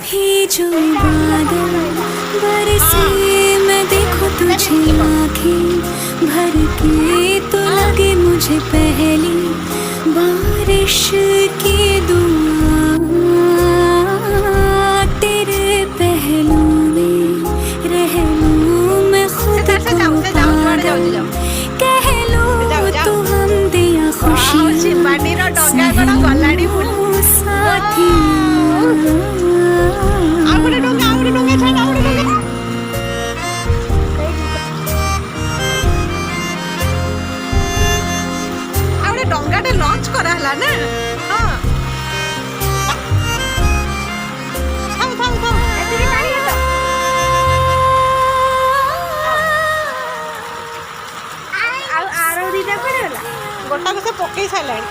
ही जो बादल बरसे मैं देखूं तुझे आँखें भर के तो लगे मुझे पहली बारिश की दुआ तेरे पहलू में रह लूं मैं खुद को पागल कह लूं तू हम दिया खुशी साथी ଡଙ୍ଗାଟେ ଲଞ୍ଚ କରାହେଲା ନା ହଁ ଥାଉ ଥାଉ ଥାଉ ଏତିକି ପାଣି ହେଲା ଆଉ ଆର ଦିଟା କୁଆଡ଼େ ଗଲା ଗୋଟାକୁ ସେ ପକେଇ ସାରିଲାଣି